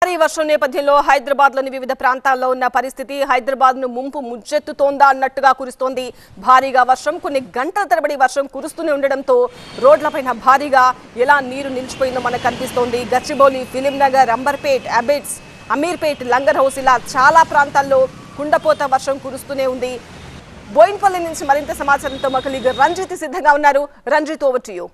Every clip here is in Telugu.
భారీ వర్షం నేపథ్యంలో హైదరాబాద్లోని వివిధ ప్రాంతాల్లో ఉన్న పరిస్థితి హైదరాబాద్ను ముంపు ముజ్జెత్తుతోందా అన్నట్టుగా కురుస్తోంది. భారీగా వర్షం, కొన్ని గంటల తరబడి వర్షం కురుస్తూనే ఉండడంతో రోడ్లపైన భారీగా ఎలా నీరు నిలిచిపోయిందో మనకు కనిపిస్తోంది. గచ్చిబౌలి, ఫిలింనగర్, అంబర్పేట్, అబిడ్స్, అమీర్పేట్, లంగర్ హౌస్ ఇలా చాలా ప్రాంతాల్లో కుండపోత వర్షం కురుస్తూనే ఉంది. బోయిన్పల్లి నుంచి మరింత సమాచారంతో మా కొలీగ్ రంజిత్ సిద్ధంగా ఉన్నారు. Ranjit, over to you.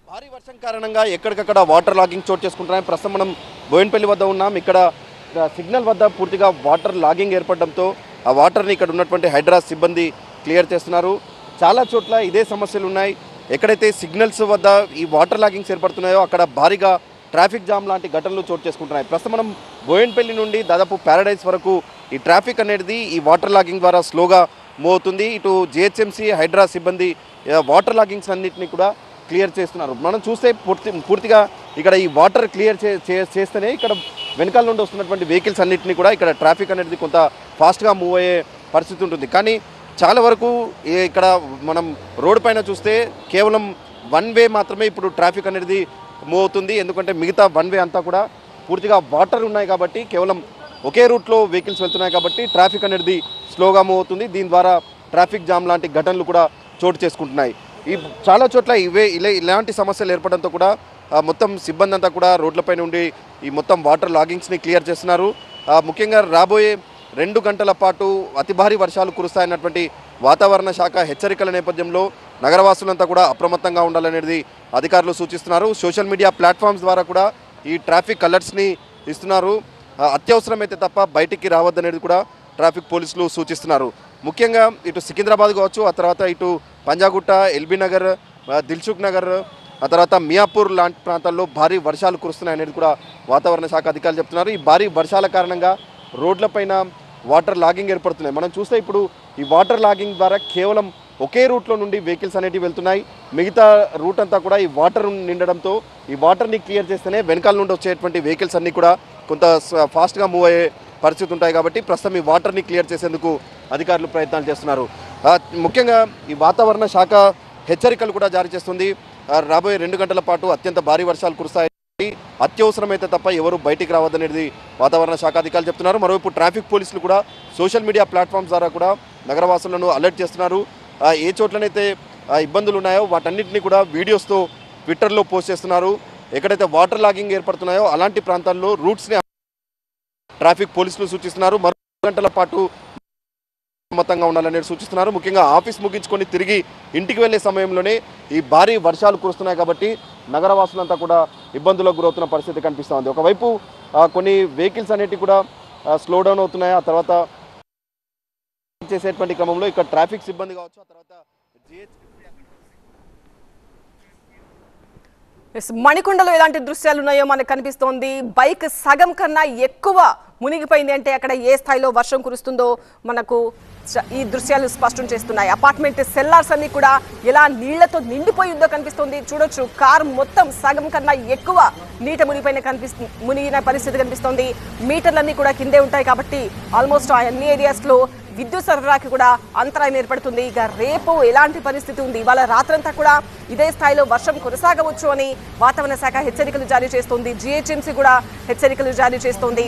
భారీ వర్షం కారణంగా ఎక్కడికక్కడ వాటర్ లాగింగ్ చోటు చేసుకుంటున్నాయి. ప్రస్తుతం మనం బోయిన్పల్లి వద్ద ఉన్నాం. ఇక్కడ సిగ్నల్ వద్ద పూర్తిగా వాటర్ లాగింగ్ ఏర్పడడంతో ఆ వాటర్ని ఇక్కడ ఉన్నటువంటి హైడ్రా సిబ్బంది క్లియర్ చేస్తున్నారు. చాలా చోట్ల ఇదే సమస్యలు ఉన్నాయి. ఎక్కడైతే సిగ్నల్స్ వద్ద ఈ వాటర్ లాగింగ్స్ ఏర్పడుతున్నాయో అక్కడ భారీగా ట్రాఫిక్ జామ్ లాంటి ఘటనలు చోటు చేసుకుంటున్నాయి. ప్రస్తుతం మనం బోయిన్పల్లి నుండి దాదాపు ప్యారడైజ్ వరకు ఈ ట్రాఫిక్ అనేది ఈ వాటర్ లాగింగ్ ద్వారా స్లోగా మూవ్ అవుతుంది. ఇటు జిహెచ్ఎంసీ, హైడ్రా సిబ్బంది వాటర్ లాగింగ్స్ అన్నింటినీ కూడా క్లియర్ చేస్తున్నారు. మనం చూస్తే పూర్తిగా ఇక్కడ ఈ వాటర్ క్లియర్ చేస్తేనే ఇక్కడ వెనకాల నుండి వస్తున్నటువంటి వెహికల్స్ అన్నింటినీ కూడా ఇక్కడ ట్రాఫిక్ అనేది కొంత ఫాస్ట్గా మూవ్ అయ్యే పరిస్థితి ఉంటుంది. కానీ చాలా వరకు ఇక్కడ మనం రోడ్డు పైన చూస్తే కేవలం వన్ వే మాత్రమే ఇప్పుడు ట్రాఫిక్ అనేది మూవ్ అవుతుంది. ఎందుకంటే మిగతా వన్ వే అంతా కూడా పూర్తిగా వాటర్ ఉన్నాయి కాబట్టి కేవలం ఒకే రూట్లో వెహికల్స్ వెళ్తున్నాయి కాబట్టి ట్రాఫిక్ అనేది స్లోగా మూవ్ అవుతుంది. దీని ద్వారా ట్రాఫిక్ జామ్ లాంటి ఘటనలు కూడా చోటు చేసుకుంటున్నాయి. ఈ చాలా చోట్ల ఇలాంటి సమస్యలు ఏర్పడంతో కూడా మొత్తం సిబ్బంది అంతా కూడా రోడ్లపైన ఉండి ఈ మొత్తం వాటర్ లాగింగ్స్ని క్లియర్ చేస్తున్నారు. ముఖ్యంగా రాబోయే 2 గంటల పాటు అతి భారీ వర్షాలు కురుస్తాయన్నటువంటి వాతావరణ శాఖ హెచ్చరికల నేపథ్యంలో నగరవాసులంతా కూడా అప్రమత్తంగా ఉండాలనేది అధికారులు సూచిస్తున్నారు. సోషల్ మీడియా ప్లాట్ఫామ్స్ ద్వారా కూడా ఈ ట్రాఫిక్ అలర్ట్స్ని ఇస్తున్నారు. అత్యవసరమైతే తప్ప బయటికి రావద్దనేది కూడా ట్రాఫిక్ పోలీసులు సూచిస్తున్నారు. ముఖ్యంగా ఇటు సికింద్రాబాద్ కావచ్చు, ఆ తర్వాత ఇటు పంజాగుట్ట, ఎల్బీ నగర్, దిల్సుఖ్ నగర్, ఆ తర్వాత మియాపూర్ లాంటి ప్రాంతాల్లో భారీ వర్షాలు కురుస్తున్నాయి అనేది కూడా వాతావరణ శాఖ అధికారులు చెప్తున్నారు. ఈ భారీ వర్షాల కారణంగా రోడ్లపైన వాటర్ లాగింగ్ ఏర్పడుతున్నాయి. మనం చూస్తే ఇప్పుడు ఈ వాటర్ లాగింగ్ ద్వారా కేవలం ఒకే రూట్లో నుండి వెహికల్స్ అనేవి వెళ్తున్నాయి. మిగతా రూట్ అంతా కూడా ఈ వాటర్ నిండడంతో ఈ వాటర్ని క్లియర్ చేస్తేనే వెనకాల నుండి వచ్చేటువంటి వెహికల్స్ అన్నీ కూడా కొంత ఫాస్ట్గా మూవ్ అయ్యే పరిస్థితి ఉంటాయి. కాబట్టి ప్రస్తుతం ఈ వాటర్ని క్లియర్ చేసేందుకు అధికారులు ప్రయత్నాలు చేస్తున్నారు. ముఖ్యంగా ఈ వాతావరణ శాఖ హెచ్చరికలు కూడా జారీ చేస్తుంది. రాబోయే 2 గంటల పాటు అత్యంత భారీ వర్షాలు కురుస్తాయి. అత్యవసరమైతే తప్ప ఎవరు బయటికి రావద్దనేది వాతావరణ శాఖ అధికారులు చెప్తున్నారు. మరోవైపు ట్రాఫిక్ పోలీసులు కూడా సోషల్ మీడియా ప్లాట్ఫామ్స్ ద్వారా కూడా నగరవాసులను అలర్ట్ చేస్తున్నారు. ఏ చోట్లనైతే ఇబ్బందులు ఉన్నాయో వాటన్నింటినీ కూడా వీడియోస్తో ట్విట్టర్లో పోస్ట్ చేస్తున్నారు. ఎక్కడైతే వాటర్ లాగింగ్ ఏర్పడుతున్నాయో అలాంటి ప్రాంతాల్లో రూట్స్ని ట్రాఫిక్ పోలీసులు సూచిస్తున్నారు. మరో 2 గంటల పాటు అప్రమత్తంగా ఉండాలనేది సూచిస్తున్నారు. ముఖ్యంగా ఆఫీస్ ముగించుకొని తిరిగి ఇంటికి వెళ్లే సమయంలోనే ఈ భారీ వర్షాలు కురుస్తున్నాయి కాబట్టి నగరవాసులంతా కూడా ఇబ్బందులకు గురవుతున్న పరిస్థితి కనిపిస్తూ ఉంది. ఒకవైపు కొన్ని వెహికల్స్ అనేటివి కూడా స్లో డౌన్ అవుతున్నాయి. ఆ తర్వాత చేసేటువంటి క్రమంలో ఇక్కడ ట్రాఫిక్ సిబ్బంది కావచ్చు, ఆ తర్వాత మణికొండలో ఎలాంటి దృశ్యాలు ఉన్నాయో మనకు కనిపిస్తోంది. బైక్ సగం కన్నా ఎక్కువ మునిగిపోయింది అంటే అక్కడ ఏ స్థాయిలో వర్షం కురుస్తుందో మనకు ఈ దృశ్యాలు స్పష్టం చేస్తున్నాయి. అపార్ట్మెంట్ సెల్లార్స్ అన్ని కూడా ఎలా నీళ్లతో నిండిపోయిందో కనిపిస్తుంది. చూడొచ్చు, కార్ మొత్తం సగం కన్నా ఎక్కువ నీట మునిగిన పరిస్థితి కనిపిస్తోంది. మీటర్లన్నీ కూడా కిందే ఉంటాయి కాబట్టి ఆల్మోస్ట్ అన్ని ఏరియాస్లో విద్యుత్ సరఫరాకి కూడా అంతరాయం ఏర్పడుతుంది. ఇక రేపు ఎలాంటి పరిస్థితి ఉంది? ఇవాళ రాత్రంతా కూడా ఇదే స్థాయిలో వర్షం కొనసాగవచ్చు అని వాతావరణ శాఖ హెచ్చరికలు జారీ చేస్తోంది. జిహెచ్ఎంసీ కూడా హెచ్చరికలు జారీ చేస్తోంది.